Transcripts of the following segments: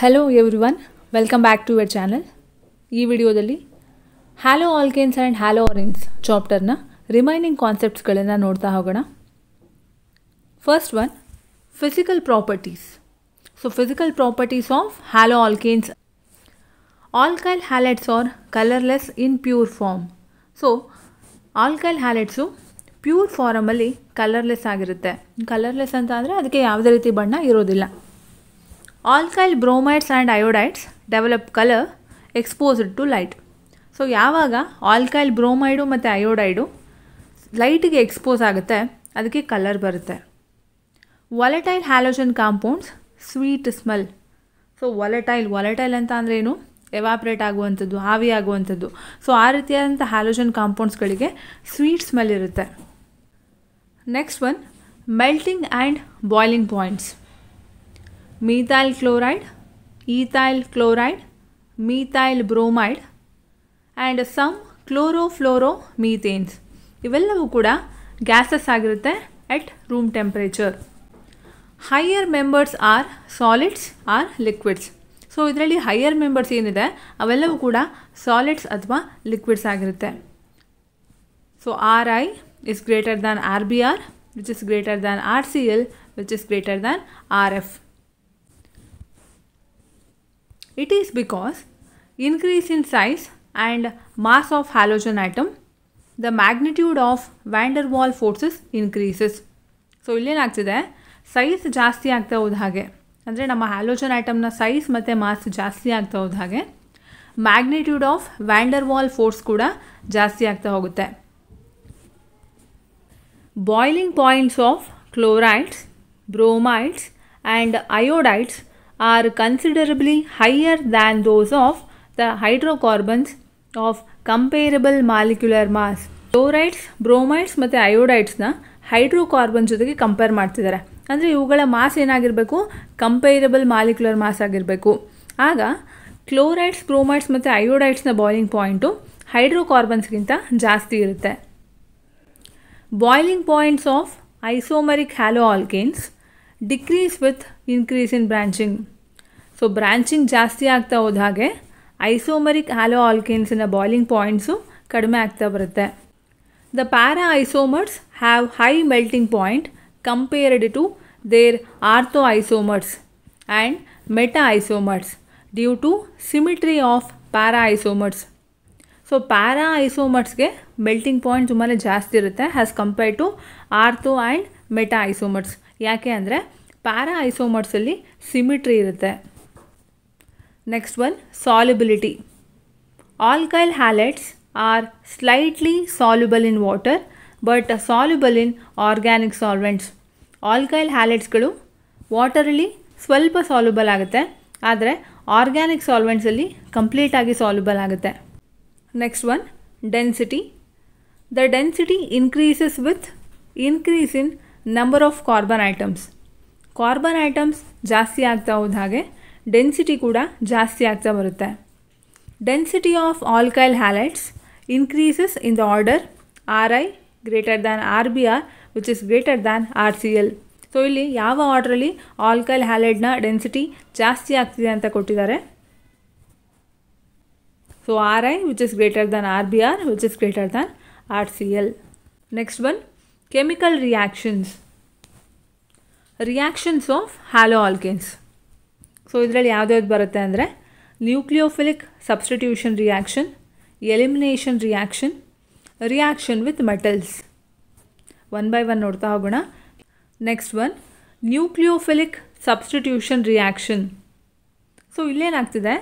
Hello everyone, welcome back to your channel. ಈ ವಿಡಿಯೋದಲ್ಲಿ haloalkanes and haloarenes ಚಾಪ್ಟರ್ನ remaining ಕಾನ್ಸೆಪ್ಟ್ಸ್ಗಳನ್ನು ನೋಡ್ತಾ ಹೋಗೋಣ. First one, physical properties. So physical properties of haloalkanes. Alkyl halides are colourless in pure form. So alkyl halides pure ಫಾರಮಲ್ಲಿ colourless ಆಗಿರುತ್ತೆ. Colourless ಅಂತ ಅಂದರೆ ಅದಕ್ಕೆ ಯಾವುದೇ ರೀತಿ ಬಣ್ಣ ಇರೋದಿಲ್ಲ. Alkyl bromides and iodides develop colour exposed to light. So ಯಾವಾಗ ಆಲ್ಕೈಲ್ ಬ್ರೋಮೈಡು ಮತ್ತು ಅಯೋಡೈಡು ಲೈಟಿಗೆ ಎಕ್ಸ್ಪೋಸ್ ಆಗುತ್ತೆ ಅದಕ್ಕೆ ಕಲರ್ ಬರುತ್ತೆ. Volatile halogen compounds sweet smell. So volatile ಅಂತ ಅಂದರೆ ಏನು? ಎವಾಪ್ರೇಟ್ ಆಗುವಂಥದ್ದು, ಆವಿ ಆಗುವಂಥದ್ದು. ಸೊ ಆ ರೀತಿಯಾದಂಥ ಹ್ಯಾಲೋಜನ್ ಕಾಂಪೌಂಡ್ಸ್ಗಳಿಗೆ ಸ್ವೀಟ್ ಸ್ಮೆಲ್ ಇರುತ್ತೆ. Next one, melting and boiling points. methyl chloride, ethyl chloride, methyl bromide and some chlorofluoromethanes ಇವೆಲ್ಲವೂ ಕೂಡ ಗ್ಯಾಸಸ್ ಆಗಿರುತ್ತೆ at room temperature. Higher members are solids or liquids. So ಇದರಲ್ಲಿ ಹೈಯರ್ ಮೆಂಬರ್ಸ್ ಏನಿದೆ ಅವೆಲ್ಲವೂ ಕೂಡ solids ಅಥವಾ liquids ಆಗಿರುತ್ತೆ. So RI is greater than RBr, which is greater than RCl, which is greater than RF. It is because increase in size and mass of halogen atom, the magnitude of van der Waals forces increases. So ಇಲ್ಲೇನಾಗ್ತಿದೆ, size ಜಾಸ್ತಿ ಆಗ್ತಾ ಹೋದ ಹಾಗೆ, ಅಂದರೆ ನಮ್ಮ halogen ಆಟಮ್ನ size ಮತ್ತು mass ಜಾಸ್ತಿ ಆಗ್ತಾ ಹೋದ ಹಾಗೆ magnitude of van der Waals force ಕೂಡ ಜಾಸ್ತಿ ಆಗ್ತಾ ಹೋಗುತ್ತೆ. Boiling points of chlorides, bromides and iodides are considerably higher than those of the hydrocarbons of comparable molecular mass. Chlorides, bromides ಮತ್ತು ಅಯೋಡೈಡ್ಸ್ನ ಹೈಡ್ರೋಕಾರ್ಬನ್ ಜೊತೆಗೆ ಕಂಪೇರ್ ಮಾಡ್ತಿದ್ದಾರೆ. ಅಂದರೆ ಇವುಗಳ ಮಾಸ್ ಏನಾಗಿರಬೇಕು? ಕಂಪೇರಬಲ್ ಮಾಲಿಕ್ಯುಲರ್ ಮಾಸ್ ಆಗಿರಬೇಕು. ಆಗ ಕ್ಲೋರೈಡ್ಸ್, ಬ್ರೋಮೈಡ್ಸ್ ಮತ್ತು ಅಯೋಡೈಡ್ಸ್ನ ಬಾಯ್ಲಿಂಗ್ ಪಾಯಿಂಟು ಹೈಡ್ರೋಕಾರ್ಬನ್ಸ್ಗಿಂತ ಜಾಸ್ತಿ ಇರುತ್ತೆ. Boiling points of isomeric haloalkanes decrease with increase in branching. So branching ಜಾಸ್ತಿ ಆಗ್ತಾ ಹೋದ ಹಾಗೆ ಐಸೋಮರಿಕ್ ಹ್ಯಾಲೋ ಆಲ್ಕೇನ್ಸಿನ ಬಾಯ್ಲಿಂಗ್ ಪಾಯಿಂಟ್ಸು ಕಡಿಮೆ ಆಗ್ತಾ ಬರುತ್ತೆ. The para isomers have high melting point compared to their ortho isomers and meta isomers due to symmetry of para isomers. So para ಐಸೋಮರ್ಸ್ಗೆ ಮೆಲ್ಟಿಂಗ್ ಪಾಯಿಂಟ್ ತುಂಬಾ ಜಾಸ್ತಿ ಇರುತ್ತೆ as compared to ortho and meta isomers. ಯಾಕೆ ಅಂದರೆ para ಐಸೋಮರ್ಸಲ್ಲಿ symmetry ಇರುತ್ತೆ. Next one, solubility. Alkyl halides are slightly soluble in water but soluble in organic solvents. Alkyl ಹ್ಯಾಲೈಡ್ಸ್ಗಳು ವಾಟರಲ್ಲಿ ಸ್ವಲ್ಪ ಸಾಲ್ಯುಬಲ್ ಆಗುತ್ತೆ, ಆದರೆ ಆರ್ಗ್ಯಾನಿಕ್ ಸಾಲ್ವೆಂಟ್ಸಲ್ಲಿ ಕಂಪ್ಲೀಟಾಗಿ ಸಾಲ್ಯುಬಲ್ ಆಗುತ್ತೆ. Next one, density. The density increases with increase in number of carbon atoms. Carbon atoms ಜಾಸ್ತಿ ಆಗ್ತಾ ಹೋದ ಹಾಗೆ ಡೆನ್ಸಿಟಿ ಕೂಡ ಜಾಸ್ತಿ ಆಗ್ತಾ ಬರುತ್ತೆ. Density of alkyl halides increases in the order RI greater than RBr which is greater than RCl. So ಇಲ್ಲಿ ಯಾವ ಆರ್ಡ್ರಲ್ಲಿ ಆಲ್ಕೈಲ್ ಹ್ಯಾಲೈಡ್ನ ಡೆನ್ಸಿಟಿ ಜಾಸ್ತಿ ಆಗ್ತಿದೆ ಅಂತ ಕೊಟ್ಟಿದ್ದಾರೆ. So RI which is greater than RBr which is greater than RCl. Next one, chemical reactions of haloalkanes. So ಇದರಲ್ಲಿ ಯಾವ್ದು ಬರುತ್ತೆ ಅಂದರೆ nucleophilic substitution reaction, elimination reaction, reaction with metals. One by one ನೋಡ್ತಾ ಹೋಗೋಣ. Next one, nucleophilic substitution reaction. So ಇಲ್ಲೇನಾಗ್ತಿದೆ,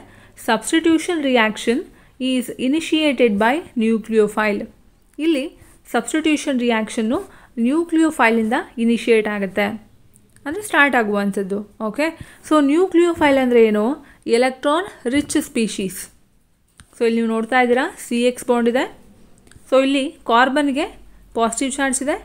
substitution reaction is initiated by nucleophile. ಇಲ್ಲಿ substitution ರಿಯಾಕ್ಷನ್ನು ನ್ಯೂಕ್ಲಿಯೋಫೈಲಿಂದ ಇನಿಷಿಯೇಟ್ ಆಗುತ್ತೆ, ಅಂದರೆ ಸ್ಟಾರ್ಟ್ ಆಗುವಂಥದ್ದು. ಓಕೆ, ಸೊ ನ್ಯೂಕ್ಲಿಯೋಫೈಲ್ ಅಂದರೆ ಏನು? Electron rich species. ಸೊ ಇಲ್ಲಿ ನೀವು ನೋಡ್ತಾ ಇದ್ದೀರಾ CX ಬಾಂಡ್ ಇದೆ. ಸೊ ಇಲ್ಲಿ ಕಾರ್ಬನ್ಗೆ ಪಾಸಿಟಿವ್ ಚಾರ್ಜ್ ಇದೆ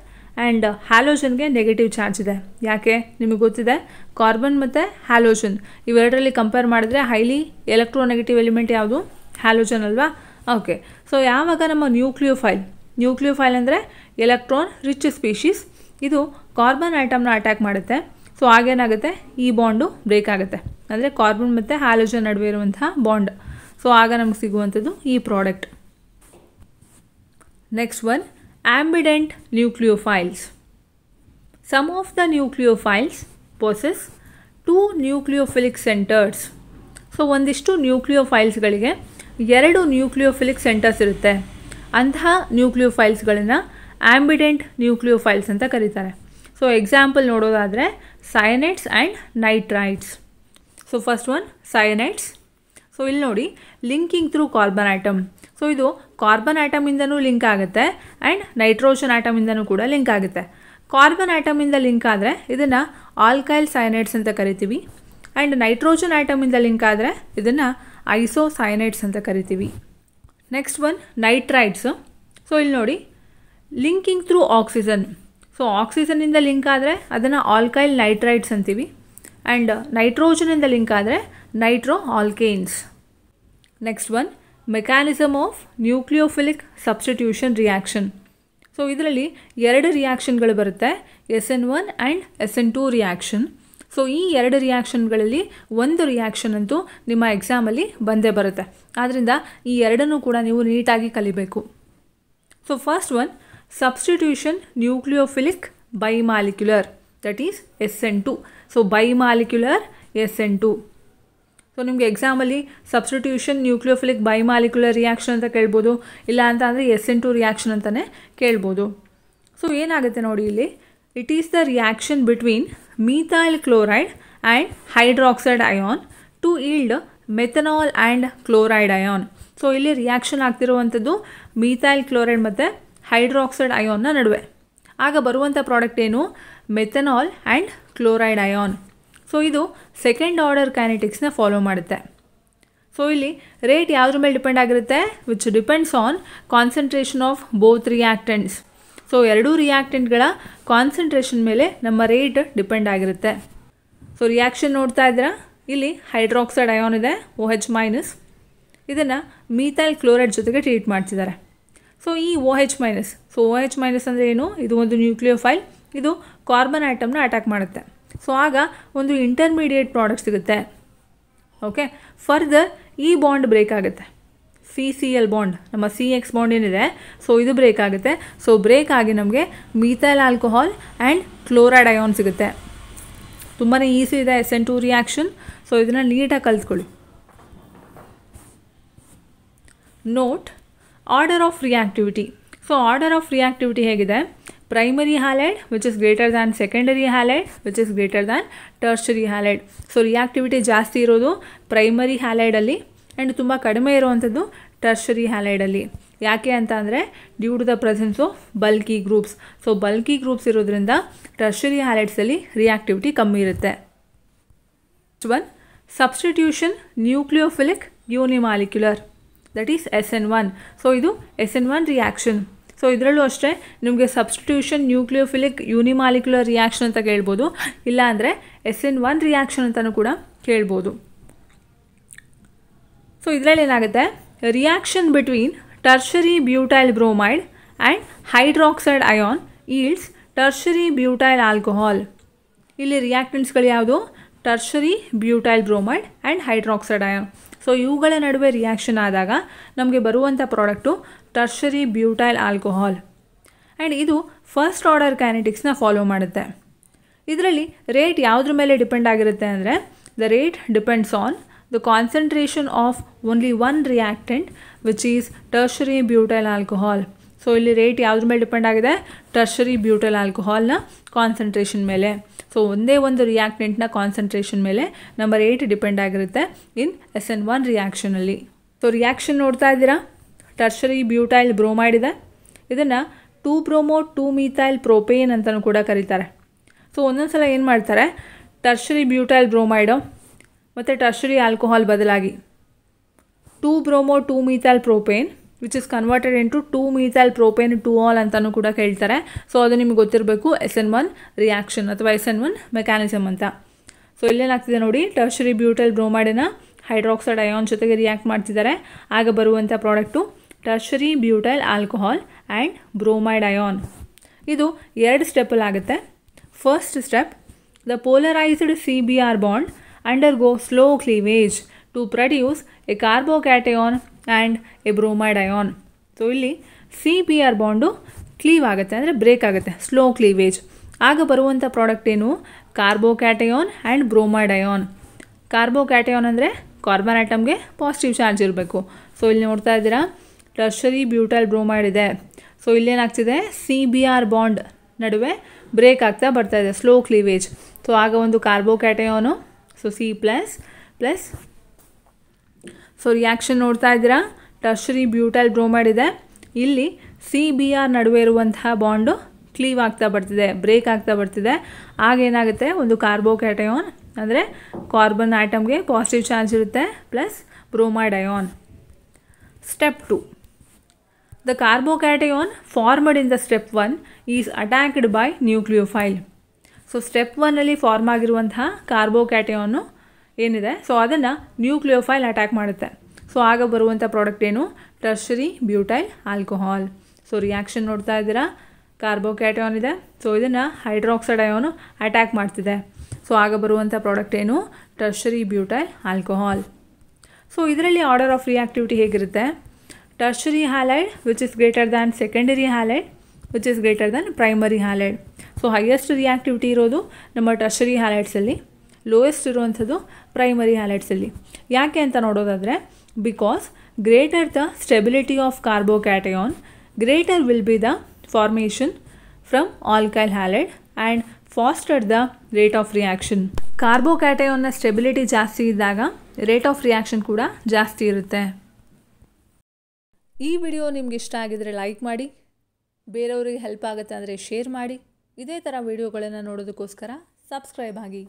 ಆ್ಯಂಡ್ ಹ್ಯಾಲೋಜನ್ಗೆ ನೆಗೆಟಿವ್ ಚಾರ್ಜ್ ಇದೆ. ಯಾಕೆ? ನಿಮಗೆ ಗೊತ್ತಿದೆ, ಕಾರ್ಬನ್ ಮತ್ತು ಹ್ಯಾಲೋಜನ್ ಇವೆರಡರಲ್ಲಿ ಕಂಪೇರ್ ಮಾಡಿದ್ರೆ ಹೈಲಿ ಎಲೆಕ್ಟ್ರೋನೆಗೆಟಿವ್ ಎಲಿಮೆಂಟ್ ಯಾವುದು? ಹ್ಯಾಲೋಜನ್ ಅಲ್ವಾ? ಓಕೆ, ಸೊ ಯಾವಾಗ ನಮ್ಮ ನ್ಯೂಕ್ಲಿಯೋಫೈಲ್ ಅಂದರೆ ಎಲೆಕ್ಟ್ರಾನ್ ರಿಚ್ ಸ್ಪೀಶೀಸ್, ಇದು ಕಾರ್ಬನ್ ಐಟಮ್ನ ಅಟ್ಯಾಕ್ ಮಾಡುತ್ತೆ. ಸೊ ಆಗೇನಾಗುತ್ತೆ, ಈ ಬಾಂಡು ಬ್ರೇಕ್ ಆಗುತ್ತೆ, ಅಂದರೆ ಕಾರ್ಬನ್ ಮತ್ತು ಹ್ಯಾಲೋಜನ್ ನಡುವೆ ಇರುವಂತಹ ಬಾಂಡ್. ಸೊ ಆಗ ನಮ್ಗೆ ಸಿಗುವಂಥದ್ದು ಈ product. Next one, ambident nucleophiles. Some of the nucleophiles possess 2 nucleophilic centers. So ಒಂದಿಷ್ಟು ನ್ಯೂಕ್ಲಿಯೋಫೈಲ್ಸ್ಗಳಿಗೆ 2 ನ್ಯೂಕ್ಲಿಯೋಫಿಲಿಕ್ ಸೆಂಟರ್ಸ್ ಇರುತ್ತೆ. ಅಂತಹ ನ್ಯೂಕ್ಲಿಯೋಫೈಲ್ಸ್ಗಳನ್ನು ಆಂಬಿಡೆಂಟ್ ನ್ಯೂಕ್ಲಿಯೋಫೈಲ್ಸ್ ಅಂತ ಕರೀತಾರೆ. ಸೊ ಎಕ್ಸಾಂಪಲ್ ನೋಡೋದಾದರೆ cyanides and nitrites. So first one cyanides. So ಇಲ್ಲಿ ನೋಡಿ, linking through carbon atom. So ಇದು ಕಾರ್ಬನ್ ಆಟಮಿಂದನೂ ಲಿಂಕ್ ಆಗುತ್ತೆ ಆ್ಯಂಡ್ ನೈಟ್ರೋಜನ್ ಆಟಮಿಂದನೂ ಕೂಡ ಲಿಂಕ್ ಆಗುತ್ತೆ. ಕಾರ್ಬನ್ ಆಟಮಿಂದ ಲಿಂಕ್ ಆದರೆ ಇದನ್ನು ಆಲ್ಕೈಲ್ ಸಯನೈಡ್ಸ್ ಅಂತ ಕರಿತೀವಿ, ಆ್ಯಂಡ್ ನೈಟ್ರೋಜನ್ ಆಟಮಿಂದ ಲಿಂಕ್ ಆದರೆ ಇದನ್ನು ಐಸೋಸಯನೈಡ್ಸ್ ಅಂತ ಕರಿತೀವಿ. Next one ನೈಟ್ರೈಡ್ಸು. ಸೊ ಇಲ್ಲಿ ನೋಡಿ, ಲಿಂಕಿಂಗ್ ಥ್ರೂ ಆಕ್ಸಿಜನ್. ಸೊ ಆಕ್ಸಿಜನ್ನಿಂದ ಲಿಂಕ್ ಆದರೆ ಅದನ್ನು ಆಲ್ಕೈಲ್ ನೈಟ್ರೈಡ್ಸ್ ಅಂತೀವಿ, ಆ್ಯಂಡ್ ನೈಟ್ರೋಜನಿಂದ ಲಿಂಕ್ ಆದರೆ nitroalkanes. Next one, mechanism of nucleophilic substitution reaction. So ಇದರಲ್ಲಿ 2 ರಿಯಾಕ್ಷನ್ಗಳು ಬರುತ್ತೆ, SN1 and SN2 reaction. So ಈ 2 ರಿಯಾಕ್ಷನ್ಗಳಲ್ಲಿ ಒಂದು ರಿಯಾಕ್ಷನ್ ಅಂತೂ ನಿಮ್ಮ ಎಕ್ಸಾಮಲ್ಲಿ ಬಂದೇ ಬರುತ್ತೆ. ಆದ್ದರಿಂದ ಈ 2 ಕೂಡ ನೀವು ನೀಟಾಗಿ ಕಲಿಬೇಕು. So first one, substitution nucleophilic bimolecular, that is SN2. So bimolecular SN2. So ನಿಮಗೆ ಎಕ್ಸಾಮಲ್ಲಿ ಸಬ್ಸ್ಟಿಟ್ಯೂಷನ್ ನ್ಯೂಕ್ಲಿಯೋಫಿಲಿಕ್ ಬೈಮಾಲಿಕ್ಯುಲರ್ ರಿಯಾಕ್ಷನ್ ಅಂತ ಕೇಳ್ಬೋದು, ಇಲ್ಲ ಅಂತ ಅಂದರೆ SN2 ರಿಯಾಕ್ಷನ್ ಅಂತಲೇ ಕೇಳ್ಬೋದು. ಸೊ ಏನಾಗುತ್ತೆ ನೋಡಿ ಇಲ್ಲಿ, it is the reaction between methyl chloride and hydroxide ion to yield methanol and chloride ion. So ಇಲ್ಲಿ ರಿಯಾಕ್ಷನ್ ಆಗ್ತಿರುವಂಥದ್ದು ಮೀಥೈಲ್ ಕ್ಲೋರೈಡ್ ಮತ್ತು ಹೈಡ್ರಾಕ್ಸೈಡ್ ಅಯಾನ್ನ ನಡುವೆ. ಆಗ ಬರುವಂಥ ಪ್ರಾಡಕ್ಟ್ ಏನು, methanol and chloride ion. So ಇದು ಸೆಕೆಂಡ್ ಆರ್ಡರ್ ಕೈನೆಟಿಕ್ಸ್ನ ಫಾಲೋ ಮಾಡುತ್ತೆ. ಸೊ ಇಲ್ಲಿ ರೇಟ್ ಯಾವುದ್ರ ಮೇಲೆ ಡಿಪೆಂಡ್ ಆಗಿರುತ್ತೆ, which depends on concentration of both reactants. So 2 ರಿಯಾಕ್ಟೆಂಟ್ಗಳ ಕಾನ್ಸಂಟ್ರೇಷನ್ ಮೇಲೆ ನಮ್ಮ ರೇಟ್ ಡಿಪೆಂಡ್ ಆಗಿರುತ್ತೆ. ಸೊ ರಿಯಾಕ್ಷನ್ ನೋಡ್ತಾ ಇದ್ದೀರಾ, ಇಲ್ಲಿ ಹೈಡ್ರಾಕ್ಸೈಡ್ ಅಯಾನ್ ಇದೆ, OH-, ಇದನ್ನು ಮೀಥೈಲ್ ಕ್ಲೋರೈಡ್ ಜೊತೆಗೆ ಟ್ರೀಟ್ ಮಾಡ್ತಿದ್ದಾರೆ. ಸೊ ಈ OH-, ಸೊ OH- ಅಂದರೆ ಏನು, ಇದು ಒಂದು ನ್ಯೂಕ್ಲಿಯೋಫೈಲ್, ಇದು ಕಾರ್ಬನ್ ಆಟಮ್ನ ಅಟ್ಯಾಕ್ ಮಾಡುತ್ತೆ. ಸೊ ಆಗ ಒಂದು ಇಂಟರ್ಮೀಡಿಯೇಟ್ ಪ್ರಾಡಕ್ಟ್ ಸಿಗುತ್ತೆ. ಓಕೆ, ಫರ್ದರ್ ಈ ಬಾಂಡ್ ಬ್ರೇಕ್ ಆಗುತ್ತೆ, CCl ಬಾಂಡ್, ನಮ್ಮ CX ಬಾಂಡ್ ಏನಿದೆ, ಸೊ ಇದು ಬ್ರೇಕ್ ಆಗುತ್ತೆ. ಸೊ ಬ್ರೇಕ್ ಆಗಿ ನಮಗೆ methyl alcohol and chloride ion ಸಿಗುತ್ತೆ. ತುಂಬಾ ಈಸಿ ಇದೆ SN2 ರಿಯಾಕ್ಷನ್. ಸೊ ಇದನ್ನು ನೀಟಾಗಿ ಕಲ್ತ್ಕೊಳ್ಳಿ. Note, order of reactivity. So order of reactivity ಹೇಗಿದೆ, primary halide which is greater than secondary halide which is greater than tertiary halide. So reactivity ಜಾಸ್ತಿ ಇರೋದು primary ಹ್ಯಾಲೈಡಲ್ಲಿ and ತುಂಬ ಕಡಿಮೆ ಇರುವಂಥದ್ದು ಟರ್ಷರಿ ಹ್ಯಾಲೈಡಲ್ಲಿ. ಯಾಕೆ ಅಂತ ಅಂದರೆ due to the presence of bulky groups. So bulky groups ಇರೋದ್ರಿಂದ ಟರ್ಷರಿ ಹ್ಯಾಲೈಡ್ಸಲ್ಲಿ ರಿಯಾಕ್ಟಿವಿಟಿ ಕಮ್ಮಿ ಇರುತ್ತೆ. One, substitution nucleophilic unimolecular, that is SN1. So ಇದು SN1 ರಿಯಾಕ್ಷನ್. ಸೊ ಇದರಲ್ಲೂ ಅಷ್ಟೇ ನಿಮಗೆ ಸಬ್ಸ್ಟಿಟ್ಯೂಷನ್ ನ್ಯೂಕ್ಲಿಯೋಫಿಲಿಕ್ ಯೂನಿಮಾಲಿಕ್ಯುಲರ್ ರಿಯಾಕ್ಷನ್ ಅಂತ ಕೇಳ್ಬೋದು, ಇಲ್ಲ ಅಂದರೆ SN1 ರಿಯಾಕ್ಷನ್ ಅಂತಲೂ ಕೂಡ ಕೇಳ್ಬೋದು. ಸೊ ಇದರಲ್ಲಿ ಏನಾಗುತ್ತೆ, reaction between tertiary butyl bromide and hydroxide ion yields tertiary butyl alcohol. ಇಲ್ಲಿ ರಿಯಾಕ್ಟೆಂಟ್ಸ್ಗಳು ಯಾವುದು, tertiary butyl bromide and hydroxide ion. So ಇವುಗಳ ನಡುವೆ ರಿಯಾಕ್ಷನ್ ಆದಾಗ ನಮಗೆ ಬರುವಂಥ product tertiary butyl alcohol. And ಇದು ಫಸ್ಟ್ ಆರ್ಡರ್ ಕೈನೆಟಿಕ್ಸ್ನ ಫಾಲೋ ಮಾಡುತ್ತೆ. ಇದರಲ್ಲಿ ರೇಟ್ ಯಾವುದ್ರ ಮೇಲೆ ಡಿಪೆಂಡ್ ಆಗಿರುತ್ತೆ ಅಂದರೆ, the rate depends on the concentration of only one reactant which is tertiary butyl alcohol. So ಇಲ್ಲಿ ರೇಟ್ ಯಾವುದ್ರ ಮೇಲೆ ಡಿಪೆಂಡ್ ಆಗಿದೆ, ಟರ್ಷರಿ ಬ್ಯೂಟೈಲ್ ಆಲ್ಕೋಹಾಲ್ನ ಕಾನ್ಸಂಟ್ರೇಷನ್ ಮೇಲೆ. ಸೊ ಒಂದೇ ಒಂದು ರಿಯಾಕ್ಟೆಂಟ್ನ ಕಾನ್ಸಂಟ್ರೇಷನ್ ಮೇಲೆ ನಮ್ಮ ರೇಟ್ ಡಿಪೆಂಡ್ ಆಗಿರುತ್ತೆ ಇನ್ SN1 ರಿಯಾಕ್ಷನಲ್ಲಿ. ಸೊ ರಿಯಾಕ್ಷನ್ ನೋಡ್ತಾ ಇದ್ದೀರಾ, ಟರ್ಷರಿ ಬ್ಯೂಟೈಲ್ ಬ್ರೋಮೈಡ್ ಇದೆ, ಇದನ್ನು 2-bromo-2-methyl propane ಅಂತಲೂ ಕೂಡ ಕರೀತಾರೆ. ಸೊ ಒಂದೊಂದು ಸಲ ಏನು ಮಾಡ್ತಾರೆ, ಟರ್ಷರಿ ಬ್ಯೂಟೈಲ್ ಬ್ರೋಮೈಡು ಮತ್ತು ಟರ್ಷರಿ ಆಲ್ಕೋಹಾಲ್ ಬದಲಾಗಿ 2-bromo-2-methyl propane which is converted into 2-methyl propane 2-ol ಅಂತಲೂ ಕೂಡ ಕೇಳ್ತಾರೆ. ಸೊ ಅದು ನಿಮಗೆ ಗೊತ್ತಿರಬೇಕು, SN1 ರಿಯಾಕ್ಷನ್ ಅಥವಾ SN1 ಮೆಕ್ಯಾನಿಸಮ್ ಅಂತ. ಸೊ ಇಲ್ಲೇನಾಗ್ತಿದೆ ನೋಡಿ, ಟರ್ಷರಿ ಬ್ಯೂಟೈಲ್ ಬ್ರೋಮೈಡನ್ನು ಹೈಡ್ರಾಕ್ಸೈಡ್ ಅಯಾನ್ ಜೊತೆಗೆ ರಿಯಾಕ್ಟ್ ಮಾಡ್ತಿದ್ದಾರೆ. ಆಗ ಬರುವಂಥ product tertiary butyl alcohol and bromide ion. ಇದು 2 ಸ್ಟೆಪ್ಪಲ್ಲಿ ಆಗುತ್ತೆ. First step, The polarized CBr bond undergo slow cleavage to produce a carbocation and a bromide ion. So ಇಲ್ಲಿ CBr bond cleave ಆಗುತ್ತೆ ಅಂದರೆ break ಆಗುತ್ತೆ, ಸ್ಲೋ ಕ್ಲೀವೇಜ್. ಆಗ ಬರುವಂಥ product ಏನು? Carbocation and bromide ion. Carbocation ಅಂದರೆ ಕಾರ್ಬನ್ ಆಟಮ್ಗೆ ಪಾಸಿಟಿವ್ ಚಾರ್ಜ್ ಇರಬೇಕು. So ಇಲ್ಲಿ ನೋಡ್ತಾ ಇದ್ದೀರಾ ಟರ್ಷರಿ ಬ್ಯೂಟೈಲ್ ಬ್ರೋಮೈಡ್ ಇದೆ. ಸೊ ಇಲ್ಲೇನಾಗ್ತಿದೆ? CBr ಬಾಂಡ್ ನಡುವೆ ಬ್ರೇಕ್ ಆಗ್ತಾ ಬರ್ತಾ ಇದೆ, ಸ್ಲೋ ಕ್ಲೀವೇಜ್. ಸೊ ಆಗ ಒಂದು ಕಾರ್ಬೋಕ್ಯಾಟಯಾನು, ಸೊ C++. ಸೊ ರಿಯಾಕ್ಷನ್ ನೋಡ್ತಾ ಇದ್ದೀರಾ, ಟರ್ಷರಿ ಬ್ಯೂಟೈಲ್ ಬ್ರೋಮೈಡ್ ಇದೆ, ಇಲ್ಲಿ CBr ನಡುವೆ ಇರುವಂತಹ ಬಾಂಡು ಕ್ಲೀವ್ ಆಗ್ತಾ ಬರ್ತಿದೆ, ಬ್ರೇಕ್ ಆಗ್ತಾ ಬರ್ತಿದೆ. ಆಗೇನಾಗುತ್ತೆ? ಒಂದು ಕಾರ್ಬೋಕ್ಯಾಟಯಾನ್ ಅಂದರೆ ಕಾರ್ಬನ್ ಆಟಮ್ಗೆ ಪಾಸಿಟಿವ್ ಚಾರ್ಜ್ ಇರುತ್ತೆ plus bromide ion. Step 2. The carbocation formed in the step 1 is attacked by nucleophile. So step 1ಅಲ್ಲಿ ಫಾರ್ಮ್ ಆಗಿರುವಂತಹ ಕಾರ್ಬೋಕ್ಯಾಟಯಾನು ಏನಿದೆ, ಸೊ ಅದನ್ನು ನ್ಯೂಕ್ಲಿಯೋಫೈಲ್ ಅಟ್ಯಾಕ್ ಮಾಡುತ್ತೆ. ಸೊ ಆಗ ಬರುವಂಥ ಪ್ರಾಡಕ್ಟ್ ಏನು? Tertiary butyl alcohol. So reaction ನೋಡ್ತಾ ಇದ್ದೀರಾ, ಕಾರ್ಬೋಕ್ಯಾಟಯಾನ್ ಇದೆ, ಸೊ ಇದನ್ನು ಹೈಡ್ರಾಕ್ಸೈಡ್ ಅಯಾನು ಅಟ್ಯಾಕ್ ಮಾಡ್ತಿದೆ. ಸೊ ಆಗ ಬರುವಂಥ ಪ್ರಾಡಕ್ಟ್ ಏನು? Tertiary butyl alcohol. ಸೊ ಇದರಲ್ಲಿ ಆರ್ಡರ್ ಆಫ್ ರಿಯಾಕ್ಟಿವಿಟಿ ಹೇಗಿರುತ್ತೆ? Tertiary halide which is greater than secondary halide which is greater than primary halide. So highest reactivity ಇರೋದು ನಮ್ಮ ಟರ್ಷರಿ ಹ್ಯಾಲೈಡ್ಸಲ್ಲಿ, ಲೋಯೆಸ್ಟ್ ಇರುವಂಥದ್ದು ಪ್ರೈಮರಿ ಹ್ಯಾಲೈಡ್ಸಲ್ಲಿ. ಯಾಕೆ ಅಂತ ನೋಡೋದಾದರೆ, because greater the stability of carbocation, greater will B the formation from alkyl halide and faster the rate of reaction. ಕಾರ್ಬೋಕ್ಯಾಟಯಾನ್ನ stability ಜಾಸ್ತಿ ಇದ್ದಾಗ ರೇಟ್ ಆಫ್ ರಿಯಾಕ್ಷನ್ ಕೂಡ ಜಾಸ್ತಿ ಇರುತ್ತೆ. ಈ ವಿಡಿಯೋ ನಿಮ್ಗೆ ಇಷ್ಟ ಆಗಿದರೆ ಲೈಕ್ ಮಾಡಿ, ಬೇರೆಯವರಿಗೆ ಹೆಲ್ಪ್ ಆಗುತ್ತೆ ಅಂದರೆ ಶೇರ್ ಮಾಡಿ. ಇದೇ ಥರ ವಿಡಿಯೋಗಳನ್ನು ನೋಡೋದಕ್ಕೋಸ್ಕರ ಸಬ್ಸ್ಕ್ರೈಬ್ ಆಗಿ.